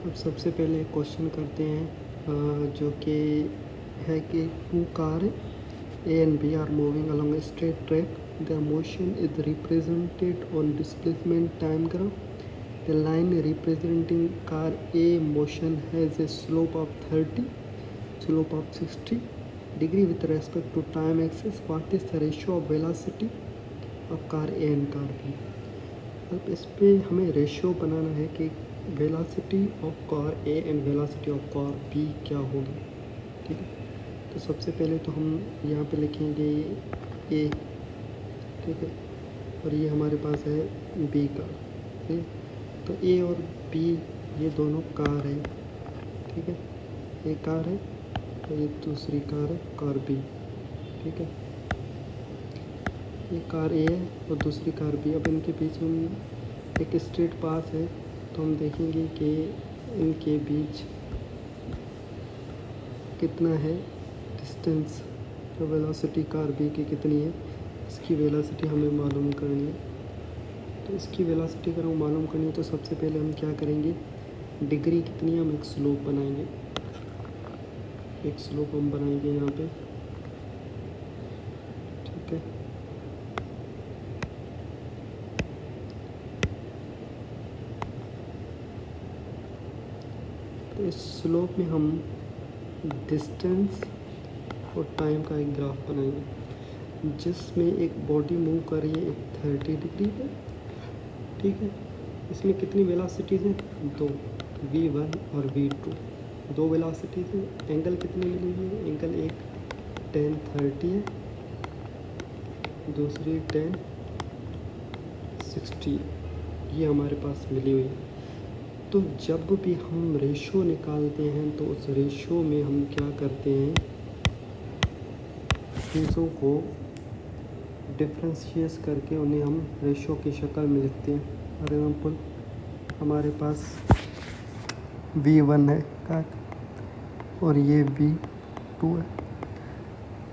अब सबसे पहले क्वेश्चन करते हैं जो कि है कि two car A and B are moving along a straight track, their motion is represented on displacement time graph. The line representing car A motion has a slope of 30, slope of 60 degree with respect to time axis. What is the ratio of velocity of car A and car B? अब इस पे हमें ratio बनाना है कि velocity of car A and velocity of car B क्या होगी। ठीक है, तो सबसे पहले तो हम यहाँ पे लिखेंगे ए, ठीक है, और ये हमारे पास है बी कार। ठीक है, तो ए और बी ये दोनों कार है। ठीक है, ये कार है और ये दूसरी कार है, कार बी। ठीक है, ये कार ए है और दूसरी कार बी। अब इनके बीच में एक स्ट्रेट पाथ है, तो हम देखेंगे कि इनके बीच कितना है डिस्टेंस, तो वेलोसिटी कार बी की कितनी है, इसकी वेलोसिटी हमें मालूम करनी है। तो इसकी वेलोसिटी अगर हम मालूम करनी है तो सबसे पहले हम क्या करेंगे, डिग्री कितनी है, हम एक स्लोप बनाएंगे। एक स्लोप हम बनाएंगे यहाँ पे। ठीक है, तो इस स्लोप में हम डिस्टेंस और टाइम का एक ग्राफ बनाएंगे, जिसमें एक बॉडी मूव कर रही है 30 डिग्री पे। ठीक है, इसमें कितनी वेलोसिटीज़ हैं, दो, v1 और v2, दो वेलोसिटीज़ हैं। एंगल कितनी मिली हुई है, एंगल एक tan 30 है, दूसरी tan 60, ये हमारे पास मिली हुई है। तो जब भी हम रेशो निकालते हैं तो उस रेशो में हम क्या करते हैं, चीज़ों को डिफ्रेंशिएट करके उन्हें हम रेशो की शक्ल में लिखते हैं। फॉर एग्ज़ाम्पल हमारे पास v1 है का और ये v2 है।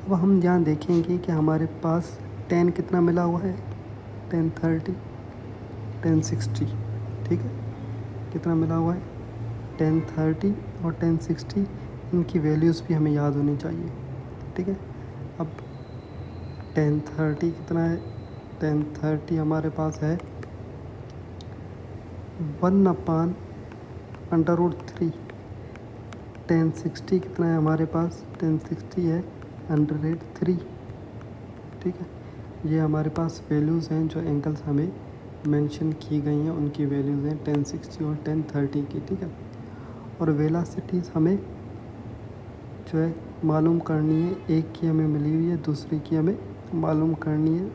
अब हम यहाँ देखेंगे कि हमारे पास tan कितना मिला हुआ है, tan 30, tan 60। ठीक है, कितना मिला हुआ है, tan 30 और tan 60, इनकी वैल्यूज़ भी हमें याद होनी चाहिए। ठीक है, अब tan 30 कितना है, tan 30 हमारे पास है 1/√3। tan 60 कितना है हमारे पास, tan 60 है 103। ठीक है, ये हमारे पास वैल्यूज़ हैं जो एंगल्स हमें मेंशन की गई हैं, उनकी वैल्यूज़ हैं tan 60 और tan 30 की। ठीक है, और वेलोसिटीज़ हमें जो है मालूम करनी है, एक की हमें मिली हुई है, दूसरी की हमें मालूम करनी है।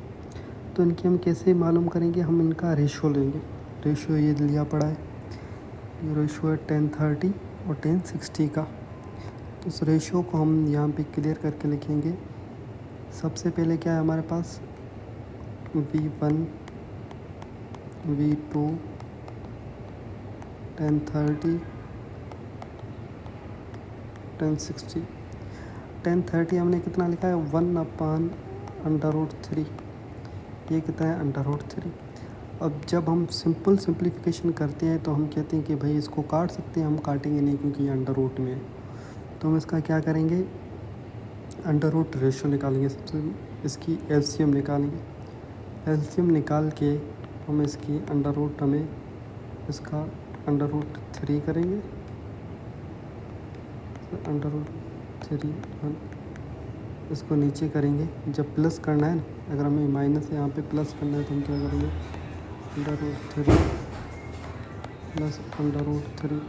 तो इनकी हम कैसे मालूम करेंगे, हम इनका रेशो लेंगे। रेशो ये लिया पड़ा है, ये रेशो है tan 30 और tan 60 का। तो उस रेशो को हम यहाँ पे क्लियर करके लिखेंगे। सबसे पहले क्या है हमारे पास, v1 v2 tan 30 tan 60। tan 30 हमने कितना लिखा है, 1/√3। ये कितना है, √3। अब जब हम सिंप्लीफिकेशन करते हैं तो हम कहते हैं कि भाई इसको काट सकते हैं, हम काटेंगे नहीं क्योंकि ये अंडर रूट में है। तो हम इसका क्या करेंगे, अंडर रूट रेशो निकालेंगे, सबसे इसकी एलसीएम निकालेंगे। एलसीएम निकाल के हम इसकी अंडर रूट, हमें इसका √3 करेंगे, √3 इसको नीचे करेंगे। जब प्लस करना है ना, अगर हमें माइनस यहाँ पे प्लस करना है तो हम क्या करेंगे, √3 प्लस √3,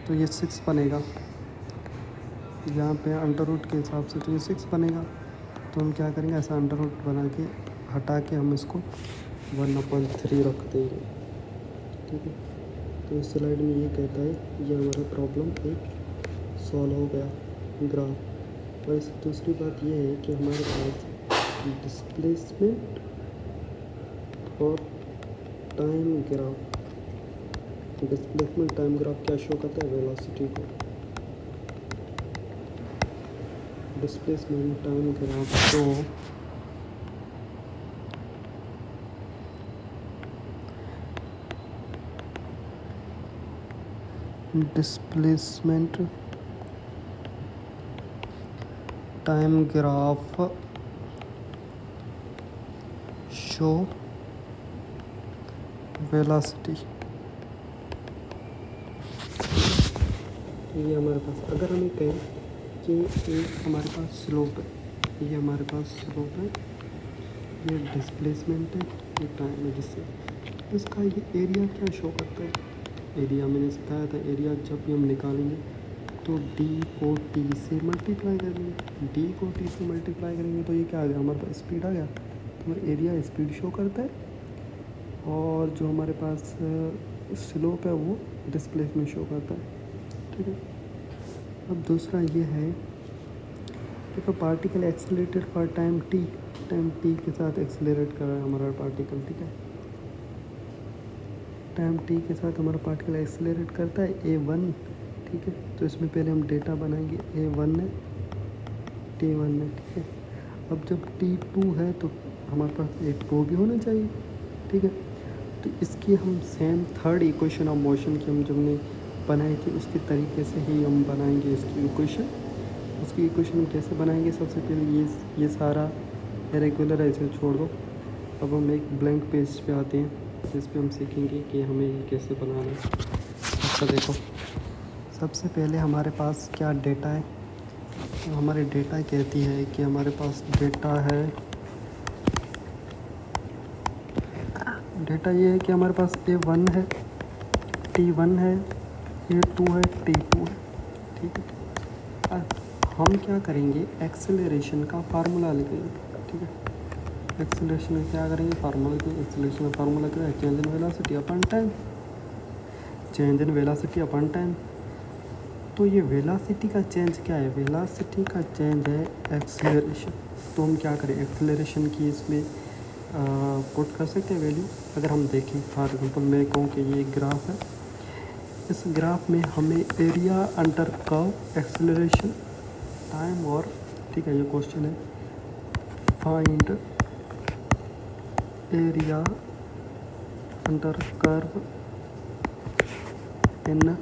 तो ये 6 बनेगा। यहाँ पे अंडर रूट के हिसाब से तो ये 6 बनेगा। तो हम क्या करेंगे, ऐसा अंडर रूट बना के हटा के हम इसको 1/3 रख देंगे। ठीक है, तो इस स्लाइड में ये कहता है, ये हमारा प्रॉब्लम एक सॉल्व हो गया ग्राफ। और इस दूसरी बात ये है कि हमारे पास डिस्प्लेसमेंट और time graph, displacement time graph क्या शो करता है, वेलोसिटी को। Displacement time graph show displacement time graph show velocity. ये हमारे पास, अगर हमें कहें कि एक हमारे पास स्लोप है, ये हमारे पास स्लोप है, ये डिस्प्लेसमेंट है, ये टाइम है, जिससे इसका ये एरिया क्या शो करता है। एरिया मैंने सिखाया था, एरिया जब भी हम निकालेंगे तो डी को टी से मल्टीप्लाई करेंगे, डी को टी से मल्टीप्लाई करेंगे तो ये क्या आ गया, हमारे पास स्पीड आ गया। तो हमारा एरिया स्पीड शो करता है, और जो हमारे पास स्लोप है वो डिस्प्लेसमेंट शो करता है। ठीक है। अब दूसरा ये है, देखो particle accelerated for time T के साथ एक्सेलरेट कर रहा है हमारा पार्टिकल। ठीक है, टाइम टी के साथ हमारा पार्टिकल एक्सेलरेट करता है a1। ठीक है, तो इसमें पहले हम डेटा बनाएंगे, a1 है, t1 है। ठीक है, अब जब t2 है तो हमारे पास a2 भी होना चाहिए। ठीक है, तो इसकी हम same third equation of motion की हम जो हमने बनाई थी उसके तरीके से ही हम बनाएंगे इसकी इक्वेशन। उसकी इक्वेशन हम कैसे बनाएंगे, सबसे पहले ये सारा इरेगुलर है, इसे छोड़ दो। अब हम एक ब्लैंक पेज पे आते हैं, जिस पे हम सीखेंगे कि हमें ये कैसे बनाना है। अच्छा देखो, सबसे पहले हमारे पास क्या डेटा है, तो हमारे डेटा कहती है कि हमारे पास डेटा है, डेटा ये है कि हमारे पास a1 है, t1 है, a2 है, t2 है। ठीक है, हम क्या करेंगे, एक्सेलरेशन का फार्मूला लिखेंगे। ठीक है, एक्सेलरेशन में क्या करेंगे, फार्मूला के एक्सेलरेशन का फार्मूला क्या है, change in velocity upon time, change in velocity upon time. तो ये वेलोसिटी का चेंज क्या है, वेलोसिटी का चेंज है एक्सेलरेशन। तो हम क्या करें, एक्सेलरेशन की इसमें पुट कर सकते हैं वैल्यू। अगर हम देखें फॉर एग्जांपल, मैं कहूँ कि ये ग्राफ है, इस ग्राफ में हमें area under curve acceleration time और, ठीक है, ये क्वेश्चन है, फाइंड एरिया अंडर कर्व इन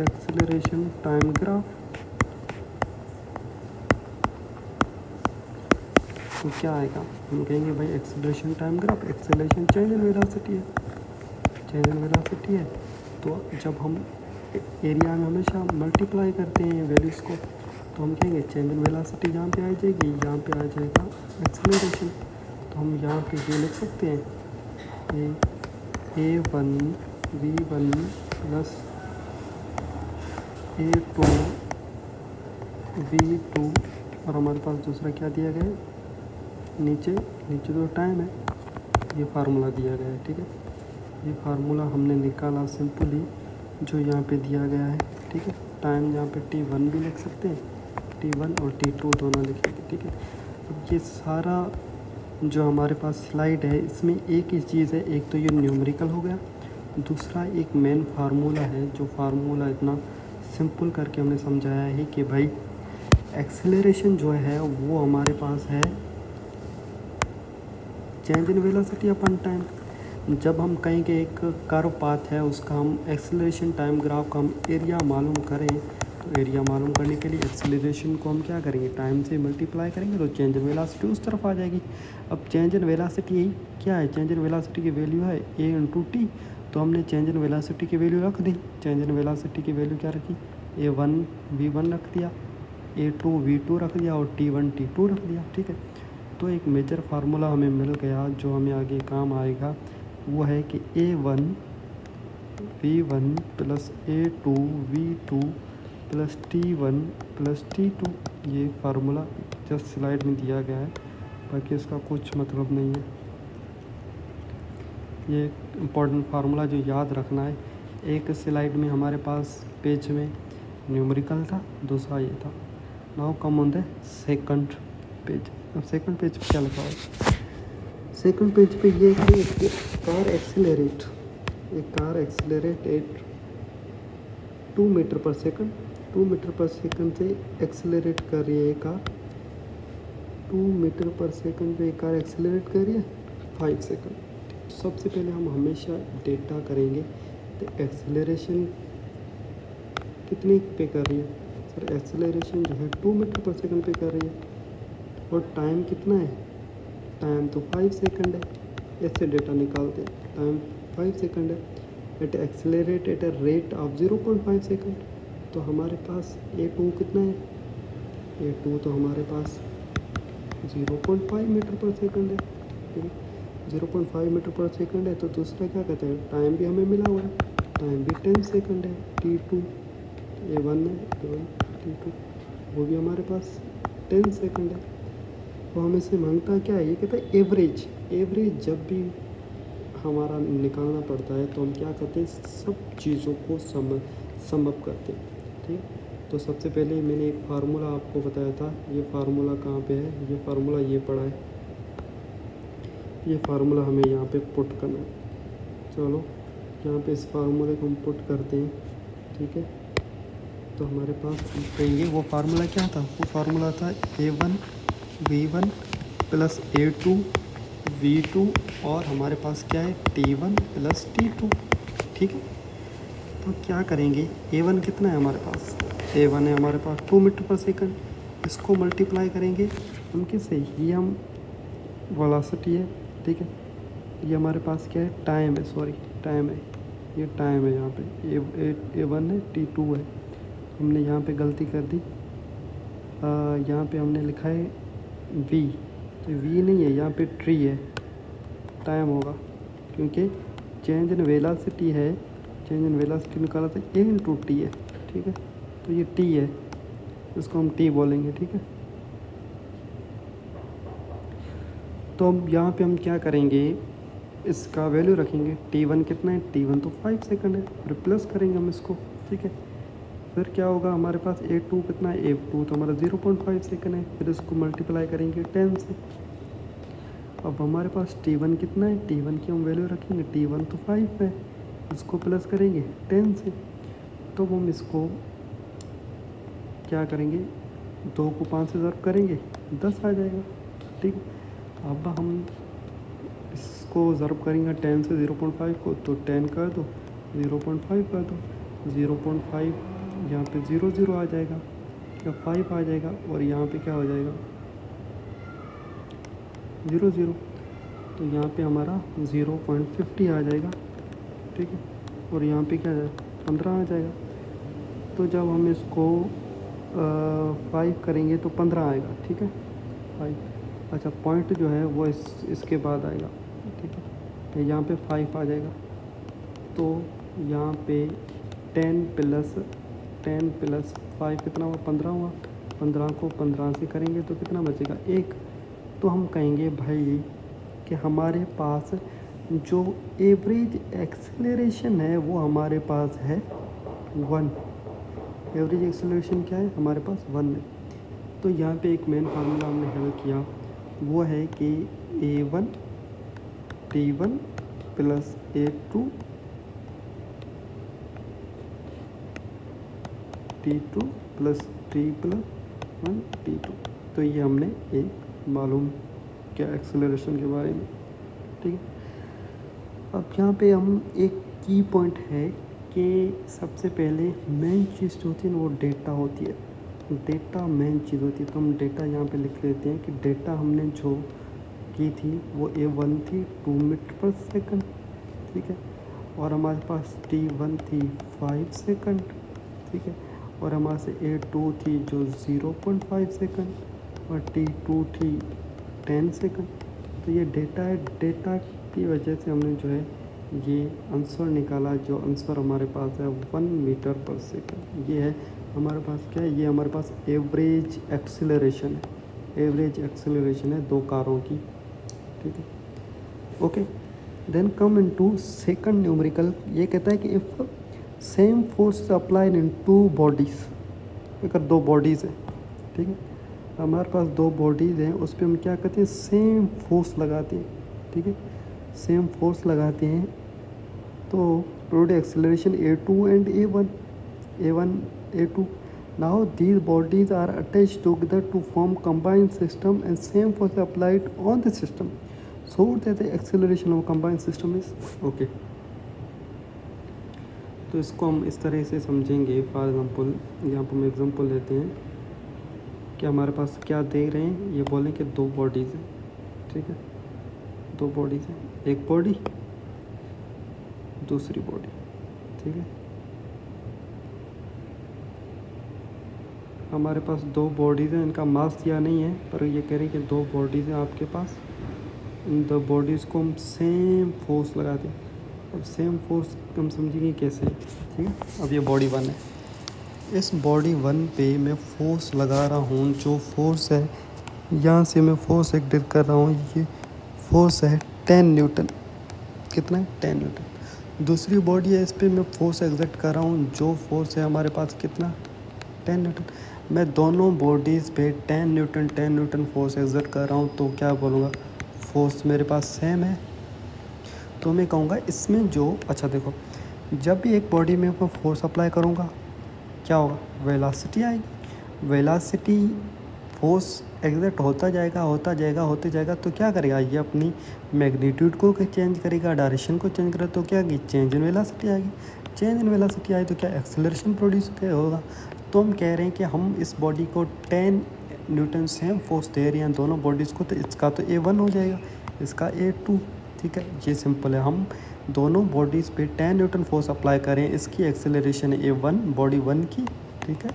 एक्सेलरेशन टाइम ग्राफ। तो क्या आएगा, हम कहेंगे भाई acceleration time graph, acceleration change in velocity है, चेंज इन वेलोसिटी है। तो जब हम एरिया में हमेशा मल्टीप्लाई करते हैं वैल्यूज़ को, तो हम कहेंगे चेंज इन वेलोसिटी यहाँ पे आ जाएगी, यहाँ पे आ जाएगा एक्सेलरेशन। तो हम यहाँ पे ये लिख सकते हैं, a1 v1 plus a2 v2, और हमारे पास दूसरा क्या दिया गया है, नीचे जो टाइम है, ये फार्मूला दिया गया है। ठीक है, ये फार्मूला हमने निकाला सिंपली जो यहाँ पे दिया गया है। ठीक है, टाइम यहाँ पे t1 भी लिख सकते हैं, t1 और t2 दोनों लिखेंगे। ठीक है, अब ये सारा जो हमारे पास स्लाइड है, इसमें एक ही चीज़ है, एक तो ये न्यूमेरिकल हो गया, दूसरा एक मेन फार्मूला है, जो फार्मूला इतना सिंपल करके हमने समझाया है कि भाई एक्सेलरेशन जो है वो हमारे पास है change in velocity upon time. जब हम कहीं के एक कर्व पाथ है, उसका हम एक्सेलरेशन टाइम ग्राफ का हम एरिया मालूम करें, तो एरिया मालूम करने के लिए एक्सेलरेशन को हम क्या करेंगे, टाइम से मल्टीप्लाई करेंगे, तो चेंज इन वेलोसिटी उस तरफ आ जाएगी। अब चेंज इन वेलोसिटी यही क्या है, चेंज इन वेलोसिटी की वैल्यू है a इंटू टी, तो हमने चेंज इन वेलोसिटी की वैल्यू रख दी। चेंज इन वेलोसिटी की वैल्यू क्या रखी, a1 v1 रख दिया, a2 v2 रख दिया, और t1 t2 रख दिया। ठीक है, तो एक मेजर फार्मूला हमें मिल गया जो हमें आगे काम आएगा। वो है कि a1 v1 plus a2 v2 plus t1 plus t2। ये फार्मूला जस्ट स्लाइड में दिया गया है, बाकी इसका कुछ मतलब नहीं है। ये इम्पोर्टेंट फार्मूला जो याद रखना है, एक स्लाइड में हमारे पास पेज में न्यूमेरिकल था, दूसरा ये था। Now come on the second page. अब सेकंड पेज पे क्या लिखा है, सेकंड पेज पे ये है कि कार एक्सेलरेट एट 2 मीटर पर सेकंड, 2 मीटर पर सेकंड से एक्सेलरेट कर रही है ये कार, 2 मीटर पर सेकंड पे कार एक्सेलरेट कर रही है 5 सेकंड। सबसे पहले हम हमेशा डेटा करेंगे तो एक्सेलरेशन कितनी पे कर रही है सर, एक्सेलरेशन जो है 2 मीटर पर सेकंड पे कर रही है, और टाइम कितना है, टाइम तो 5 सेकंड है, ऐसे डेटा निकालते हैं, टाइम 5 सेकंड है, at accelerate at a rate of 0.5 second. तो हमारे पास A2 कितना है, A2 तो हमारे पास 0.5 मीटर पर सेकंड है, ठीक है, 0.5 मीटर पर सेकंड है। तो दूसरा क्या कहते हैं, टाइम भी हमें मिला हुआ है, टाइम भी 10 सेकंड है, T2 A1 है, A1 T2 वो भी हमारे पास 10 सेकंड है। तो हमें से मांगता क्या है, ये कहता है एवरेज। एवरेज जब भी हमारा निकालना पड़ता है तो हम क्या करते हैं, सब चीज़ों को सम अप करते हैं, ठीक। तो सबसे पहले मैंने एक फार्मूला आपको बताया था, ये फार्मूला कहाँ पे है, ये फार्मूला ये पड़ा है, ये फार्मूला हमें यहाँ पे पुट करना है। चलो यहाँ पे इस फार्मूले को हम पुट करते हैं, ठीक है। तो हमारे पास कहेंगे वो फार्मूला क्या था, वो फार्मूला था A1 V1 plus A2 V2 और हमारे पास क्या है T1 प्लस T2, ठीक है। तो क्या करेंगे, A1 कितना है हमारे पास, A1 है हमारे पास 2 मीटर पर सेकंड, इसको मल्टीप्लाई करेंगे उनके से, ये हम वेलोसिटी है, ठीक है, ये हमारे पास क्या है, टाइम है, सॉरी टाइम है, ये टाइम है, यहाँ पे A1 है T2 है, हमने यहाँ पे गलती कर दी, यहाँ पे हमने लिखा है V, तो V नहीं है, यहाँ पे ट्री है, टाइम होगा, क्योंकि चेंज इन वेलोसिटी है, चेंज इन वेलोसिटी निकाला तो A इंटू टी है, ठीक है। तो ये T है, इसको हम T बोलेंगे, ठीक है। तो अब यहाँ पे हम क्या करेंगे, इसका वैल्यू रखेंगे, T1 कितना है, T1 तो 5 सेकंड है, फिर प्लस करेंगे हम इसको, ठीक है। फिर क्या होगा हमारे पास A2 कितना है, A2 तो हमारा 0.5 सेकंड है, फिर इसको मल्टीप्लाई करेंगे 10 से। अब हमारे पास T1 कितना है, T1 की हम वैल्यू रखेंगे, T1 तो 5 है, इसको प्लस करेंगे 10 से। तो हम इसको क्या करेंगे, 2 को 5 से ज़र्ब करेंगे 10 आ जाएगा, ठीक है। अब हम इसको ज़र्ब करेंगे 10 से 0.5 को, तो 10 कर दो, 0.5 कर दो, 0.5 यहाँ पे 0 0 आ जाएगा या 5 आ जाएगा, और यहाँ पे क्या हो जाएगा 0 0, तो यहाँ पे हमारा 0.50 आ जाएगा, ठीक है, और यहाँ पे क्या है 15 आ जाएगा। तो जब हम इसको 5 करेंगे तो 15 आएगा, ठीक है, 5। अच्छा पॉइंट जो है वो इसके बाद आएगा, ठीक है, तो यहाँ पे 5 आ जाएगा। तो यहाँ पे 10 प्लस 5 कितना हुआ, 15 हुआ, 15 को 15 से करेंगे तो कितना बचेगा 1। तो हम कहेंगे भाई कि हमारे पास जो एवरेज एक्सेलरेशन है वो हमारे पास है 1। एवरेज एक्सेलरेशन क्या है हमारे पास 1 है। तो यहाँ पे एक मेन फार्मूला हमने हल किया, वो है कि A1 T1 plus A2 T2 plus T plus 1 T2। तो ये हमने एक मालूम किया एक्सेलरेशन के बारे में, ठीक है। अब यहाँ पे हम एक की पॉइंट है कि सबसे पहले मेन चीज़ जो होती है ना वो डेटा होती है, डेटा मेन चीज़ होती है। तो हम डेटा यहाँ पे लिख लेते हैं कि डेटा हमने जो की थी वो A1 थी 2 मीटर पर सेकंड, ठीक है, और हमारे पास T1 थी 5 सेकंड, ठीक है, और हमारे से A2 थी जो 0.5 सेकंड और T2 थी 10 सेकंड। तो ये डेटा है, डेटा की वजह से हमने जो है ये आंसर निकाला, जो आंसर हमारे पास है 1 मीटर पर सेकंड। ये है हमारे पास क्या है, ये हमारे पास एवरेज एक्सेलरेशन है, एवरेज एक्सेलरेशन है 2 कारों की, ठीक है, okay. Then come into second numerical. ये कहता है कि if same force is applied in 2 bodies, अगर 2 बॉडीज़ हैं, ठीक है, हमारे पास 2 बॉडीज़ हैं, उस पर हम क्या करते हैं सेम फोर्स लगाते हैं, ठीक है, सेम फोर्स लगाते हैं। तो produce acceleration A2 and A1 A2। Now these bodies are attached together to form combined system and same force applied on the system so that the acceleration of combined system is okay। तो इसको हम इस तरह से समझेंगे। For example यहाँ पर हम एग्ज़ाम्पल लेते हैं कि हमारे पास क्या दे रहे हैं, ये बोलें कि दो बॉडीज़ हैं, ठीक है, दो बॉडीज़ हैं, एक बॉडी दूसरी बॉडी, ठीक है। हमारे पास दो बॉडीज़ हैं, इनका मास दिया नहीं है, पर ये कह रहे हैं कि दो बॉडीज़ हैं आपके पास, इन दो बॉडीज़ को हम सेम फोर्स लगा दें। अब सेम फोर्स हम समझेंगे कैसे, ठीक है। अब ये बॉडी 1 है, इस बॉडी 1 पे मैं फोर्स लगा रहा हूँ, जो फोर्स है यहाँ से मैं फोर्स एक्सर्ट कर रहा हूँ, ये फोर्स है 10 न्यूटन। कितना है? 10 न्यूटन। दूसरी बॉडी है, इस पे मैं फोर्स एक्सर्ट कर रहा हूँ, जो फोर्स है हमारे पास कितना? 10 न्यूटन। मैं दोनों बॉडीज़ पे 10 न्यूटन फोर्स एक्सर्ट कर रहा हूँ, तो क्या बोलूँगा? फोर्स मेरे पास सेम है, तो मैं कहूँगा इसमें जो, अच्छा देखो, जब भी एक बॉडी में मैं फोर्स अप्लाई करूँगा क्या होगा? वेलोसिटी आएगी। वेलोसिटी फोर्स एक्सर्ट होता जाएगा, तो क्या करेगा? ये अपनी मैग्नीट्यूड को चेंज करेगा, डायरेक्शन को चेंज करेगा, तो क्या चेंज इन वेलोसिटी आएगी। चेंज इन वेलोसिटी आई तो क्या एक्सेलरेशन प्रोड्यूस होगा। तो हम कह रहे हैं कि हम इस बॉडी को 10 न्यूटन सेम फोर्स दे रहे हैं दोनों बॉडीज़ को, तो इसका तो A1 हो जाएगा, इसका A2, ठीक है। ये सिंपल है, हम दोनों बॉडीज़ पे 10 न्यूटन फोर्स अप्लाई करें, इसकी एक्सेलरेशन है A1 बॉडी 1 की, ठीक है,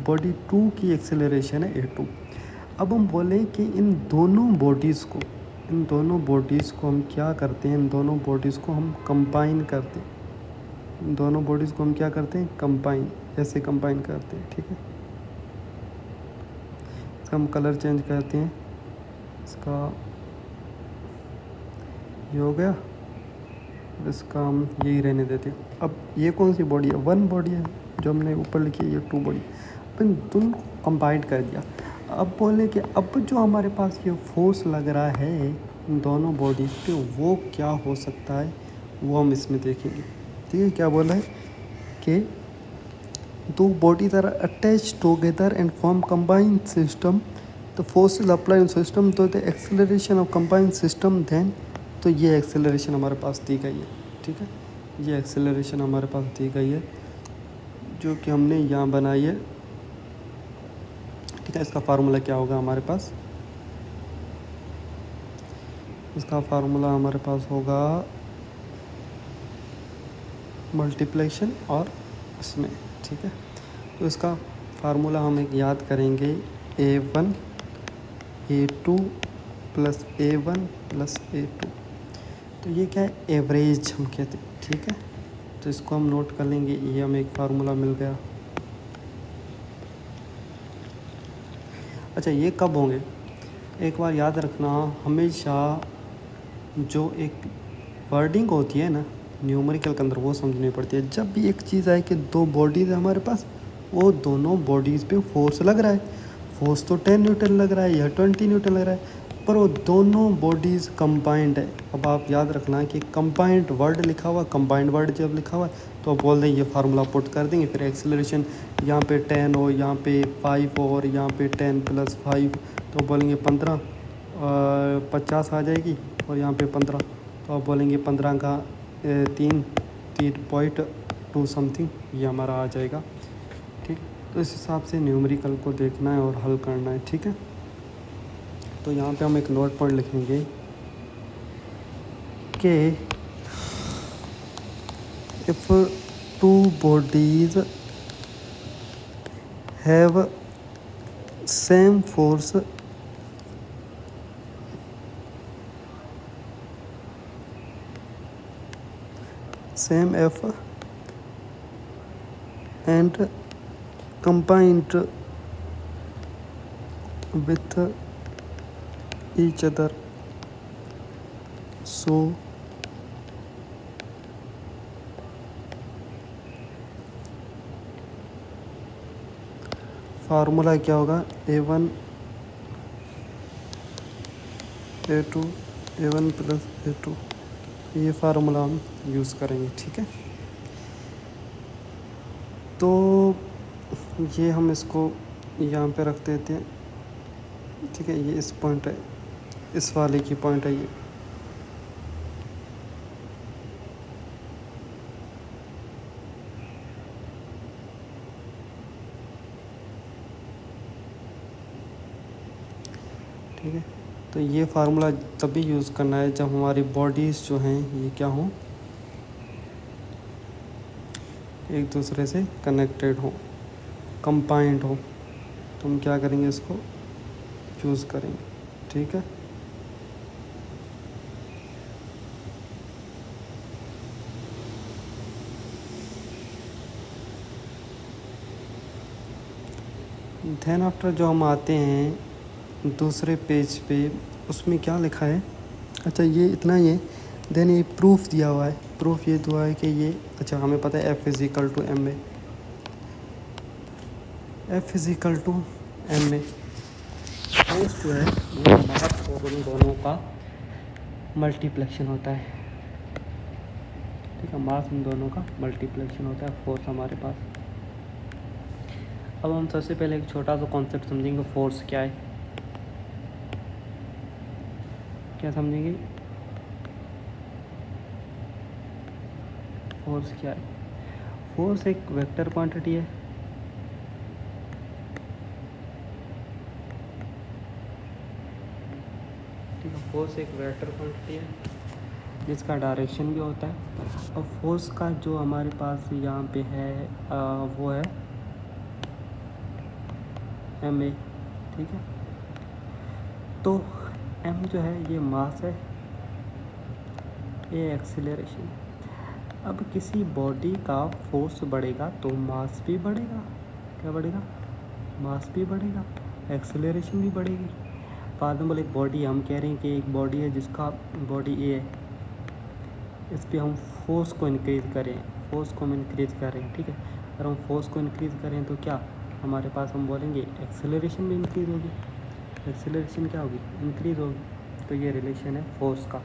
बॉडी 2 की एक्सेलरेशन है A2। अब हम बोलें कि इन दोनों बॉडीज़ को हम क्या करते हैं, इन दोनों बॉडीज़ को हम कंबाइन करते हैं, इन दोनों बॉडीज़ को हम क्या करते हैं? कंबाइन, ऐसे कंबाइन करते हैं, ठीक है। इसका हम कलर चेंज करते हैं, इसका ये हो गया, इसका हम यही रहने देते हैं। अब ये कौन सी बॉडी है? 1 बॉडी है, जो हमने ऊपर लिखी है, ये 2 बॉडी, अपन दोनों को कंबाइन कर दिया। अब बोले कि अब जो हमारे पास ये फोर्स लग रहा है इन दोनों बॉडीज़ पे, वो क्या हो सकता है, वो हम इसमें देखेंगे, ठीक है। क्या बोला है कि दो bodies are attach together and form combined system, the force is applied in system, तो the acceleration of combined system then, तो ये एक्सेलरेशन हमारे पास दी गई है, ठीक है। ये एक्सेलरेशन हमारे पास दी गई है, जो कि हमने यहाँ बनाई है, ठीक है। इसका फार्मूला क्या होगा हमारे पास? इसका फार्मूला हमारे पास होगा मल्टीप्लिकेशन और इसमें, ठीक है। तो इसका फार्मूला हम एक याद करेंगे, A1 A2 plus A1 plus A2, तो ये क्या है? एवरेज हम कहते हैं, ठीक है। तो इसको हम नोट कर लेंगे, ये हमें एक फार्मूला मिल गया। अच्छा, ये कब होंगे? एक बार याद रखना, हमेशा जो एक वर्डिंग होती है ना न्यूमेरिकल के अंदर, वो समझनी पड़ती है। जब भी एक चीज़ आए कि दो बॉडीज़ है हमारे पास, वो दोनों बॉडीज़ पे फोर्स लग रहा है, फोर्स तो 10 न्यूटन लग रहा है या 20 न्यूटन लग रहा है, पर वो दोनों बॉडीज़ कंबाइंड है। अब आप याद रखना कि कंबाइंड वर्ड लिखा हुआ, कंबाइंड वर्ड जब लिखा हुआ है तो आप बोल दें ये फार्मूला पुट कर देंगे, फिर एक्सेलरेशन यहाँ पे 10 हो, यहाँ पे 5 हो, और यहाँ पे 10 प्लस 5, तो बोलेंगे 15, 50 आ जाएगी, और यहाँ पे 15, तो आप बोलेंगे 15 का 3.2 समथिंग, ये हमारा आ जाएगा, ठीक। तो इस हिसाब से न्यूमेरिकल को देखना है और हल करना है, ठीक है। तो यहाँ पे हम एक नोट पॉइंट लिखेंगे कि if two bodies have same force same F and combined with each other, so formula क्या होगा? A1 A2 A1 plus A2, ये फार्मूला हम यूज़ करेंगे, ठीक है। तो ये हम इसको यहाँ पे रख देते हैं, ठीक है। ये इस पॉइंट है, इस वाले की पॉइंट है ये, ठीक है। तो ये फार्मूला तभी यूज़ करना है जब हमारी बॉडीज़ जो हैं ये क्या हों, एक दूसरे से कनेक्टेड हो, कंबाइंड हो, तो हम क्या करेंगे, इसको यूज़ करेंगे। ठीक है। देन आफ्टर जो हम आते हैं दूसरे पेज पे, उसमें क्या लिखा है, अच्छा ये इतना ही है। देन ये प्रूफ दिया हुआ है, प्रूफ ये हुआ है कि ये, अच्छा हमें पता है F is equal to m a, F is equal to m a, force जो है वो मास और उन दोनों का मल्टीप्लेक्शन होता है। ठीक है, मास उन दोनों का मल्टीप्लेक्शन होता है, फोर्स हमारे पास। अब हम सबसे पहले एक छोटा सा कॉन्सेप्ट समझेंगे, फोर्स क्या है, क्या समझेंगे, फोर्स क्या है। फोर्स एक वेक्टर क्वांटिटी है, ठीक है, फोर्स एक वेक्टर क्वांटिटी है जिसका डायरेक्शन भी होता है। और फोर्स का जो हमारे पास यहाँ पे है वो है एम ए। ठीक है, तो एम जो है ये मास है, ये एक्सीलरेशन है। अब किसी बॉडी का फोर्स बढ़ेगा तो मास भी बढ़ेगा, क्या बढ़ेगा, मास भी बढ़ेगा, एक्सीलरेशन भी बढ़ेगी। फॉर एग्जाम्पल एक बॉडी, हम कह रहे हैं कि एक बॉडी है जिसका बॉडी ए है, इस पर हम फोर्स को इंक्रीज़ करें, फोर्स को हम इंक्रीज़ करें। ठीक है, अगर हम फोर्स को इंक्रीज़ करें तो क्या हमारे पास, हम बोलेंगे एक्सेलरेशन भी इंक्रीज़ होगी, एक्सेलरेशन क्या होगी, इंक्रीज़ होगी। तो ये रिलेशन है फोर्स का।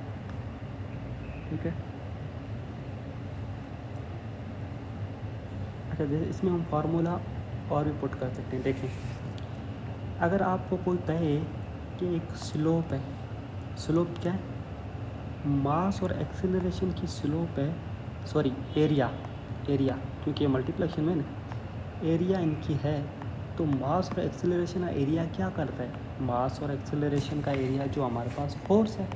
ठीक है, अच्छा जैसे इसमें हम फार्मूला और भी पुट कर सकते हैं। देखें, अगर आपको कोई कहे कि एक स्लोप है, स्लोप क्या है, मास और एक्सेलरेशन की स्लोप है, सॉरी एरिया, एरिया क्योंकि ये मल्टीप्लिकेशन में ना, एरिया इनकी है, तो मास और एक्सेलरेशन का एरिया क्या करता है, मास और एक्सेलरेशन का एरिया जो हमारे पास फोर्स है।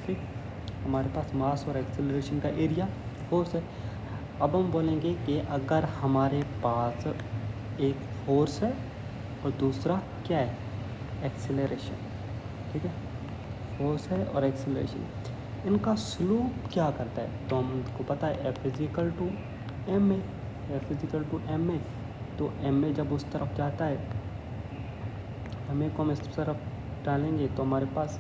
ठीक, हमारे पास मास और एक्सेलरेशन का एरिया फोर्स है। अब हम बोलेंगे कि अगर हमारे पास एक फोर्स है और दूसरा क्या है, एक्सेलरेशन। ठीक है, फोर्स है और एक्सेलरेशन, इनका स्लोप क्या करता है, तो हमको पता है F is equal to m a, F is equal to m a. तो एम ए जब उस तरफ जाता है, एम ए को हम इस तरफ डालेंगे तो हमारे पास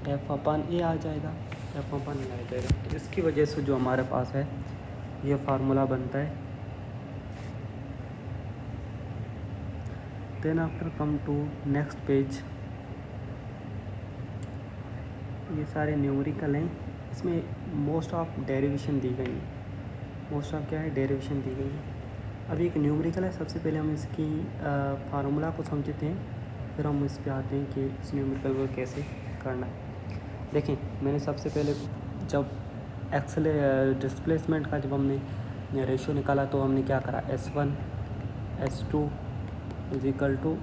F अपन ए आ जाएगा, F अपन ए आ जाएगा। तो इसकी वजह से जो हमारे पास है ये फार्मूला बनता है। Then after come to next page, ये सारे न्यूमेरिकल हैं, इसमें मोस्ट ऑफ डेरिवेशन दी गई है, मोस्ट ऑफ क्या है, डेरिवेशन दी गई है। अब एक न्यूमेरिकल है, सबसे पहले हम इसकी फार्मूला को समझते हैं, फिर हम इस पे आते हैं कि इस न्यूमेरिकल को कैसे करना है। देखें, मैंने सबसे पहले जब डिस्प्लेसमेंट का जब हमने रेशियो निकाला तो हमने क्या करा, S1 S2 is equal to